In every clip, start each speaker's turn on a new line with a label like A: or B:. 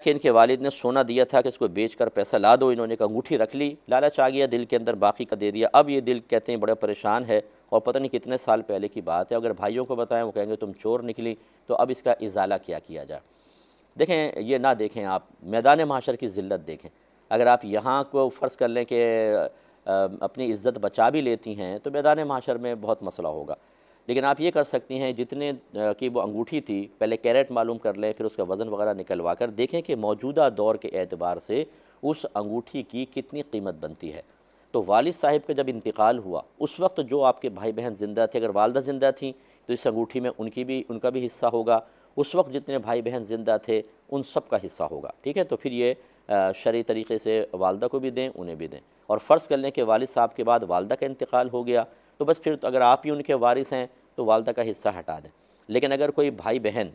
A: कि इनके वालिद ने सोना दिया था कि इसको बेचकर पैसा ला दो। इन्होंने एक अंगूठी रख ली, लालच आ गया दिल के अंदर, बाकी का दे दिया। अब ये दिल कहते हैं बड़ा परेशान है और पता नहीं कितने साल पहले की बात है। अगर भाइयों को बताएं वो कहेंगे तुम चोर निकली। तो अब इसका इजाला क्या किया जाए? देखें, ये ना देखें, आप मैदान माशर की ज़िल्लत देखें। अगर आप यहाँ को फ़र्ज़ कर लें कि अपनी इज़्ज़त बचा भी लेती हैं तो मैदान माशर में बहुत मसला होगा। लेकिन आप ये कर सकती हैं, जितने की वो अंगूठी थी पहले कैरेट मालूम कर लें, फिर उसका वज़न वगैरह निकलवा कर देखें कि मौजूदा दौर के एतबार से उस अंगूठी की कितनी कीमत बनती है। तो वालिद साहिब का जब इंतकाल हुआ उस वक्त जो आपके भाई बहन ज़िंदा थे, अगर वालदा ज़िंदा थी तो इस अंगूठी में उनका भी हिस्सा होगा। उस वक्त जितने भाई बहन ज़िंदा थे उन सब का हिस्सा होगा। ठीक है, तो फिर ये शरई तरीक़े से वालदा को भी दें, उन्हें भी दें। और फ़र्ज़ कर लें कि वालिद साहब के बाद वालदा का इंतकाल हो गया तो बस फिर तो अगर आप ही उनके वारिस हैं तो वालदा का हिस्सा हटा दें। लेकिन अगर कोई भाई बहन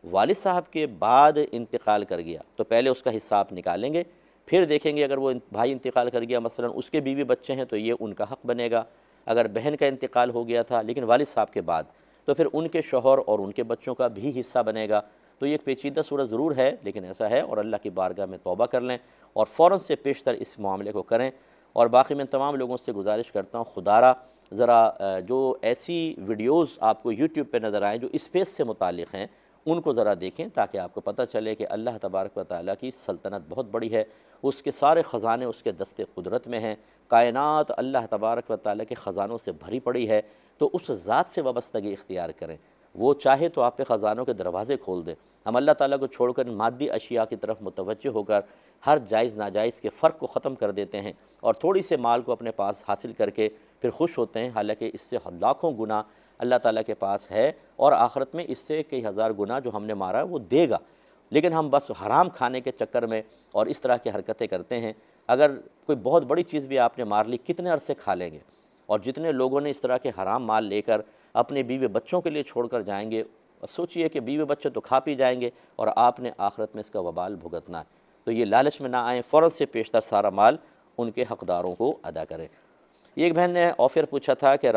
A: वालिद साहब के बाद इंतकाल कर गया तो पहले उसका हिस्सा आप निकालेंगे, फिर देखेंगे अगर वो भाई इंतकाल कर गया मसलन उसके बीवी बच्चे हैं तो ये उनका हक़ बनेगा। अगर बहन का इंतकाल हो गया था लेकिन वालिद साहब के बाद, तो फिर उनके शौहर और उनके बच्चों का भी हिस्सा बनेगा। तो ये एक पेचीदा सूरत ज़रूर है, लेकिन ऐसा है। और अल्लाह की बारगाह में तौबा कर लें और फ़ौरन से पेशतर इस मामले को करें। और बाकी मैं तमाम लोगों से गुजारिश करता हूँ, खुदारा ज़रा जो ऐसी वीडियोज़ आपको यूट्यूब पे नज़र आएँ जो स्पेस से मुताल्लिक़ हैं उनको ज़रा देखें, ताकि आपको पता चले कि अल्लाह तबारक व तआला की सल्तनत बहुत बड़ी है। उसके सारे ख़ज़ाने उसके दस्ते क़ुदरत में हैं। कायनात अल्लाह तबारक व तआला के ख़ज़ानों से भरी पड़ी है। तो उस ज़ात से वाबस्तगी इख्तियार करें। वो चाहे तो आप पे ख़ज़ानों के दरवाज़े खोल दें। हम अल्लाह ताला को छोड़कर मादी अशिया की तरफ मुतवज्जह होकर हर जायज़ नाजायज़ के फ़र्क को ख़त्म कर देते हैं और थोड़ी से माल को अपने पास हासिल करके फिर खुश होते हैं। हालांकि इससे लाखों गुना अल्लाह ताला के पास है और आखिरत में इससे कई हज़ार गुना जो हमने मारा वो देगा। लेकिन हम बस हराम खाने के चक्कर में और इस तरह की हरकतें करते हैं। अगर कोई बहुत बड़ी चीज़ भी आपने मार ली, कितने अरसे खा लेंगे? और जितने लोगों ने इस तरह के हराम माल लेकर अपने बीवी बच्चों के लिए छोड़कर जाएंगे, सोचिए कि बीवी बच्चे तो खा पी जाएंगे और आपने आखिरत में इसका वबाल भुगतना है। तो ये लालच में ना आएँ, फ़ौरन से पेशतर सारा माल उनके हक़दारों को अदा करें। एक बहन ने ऑफ़र पूछा था कि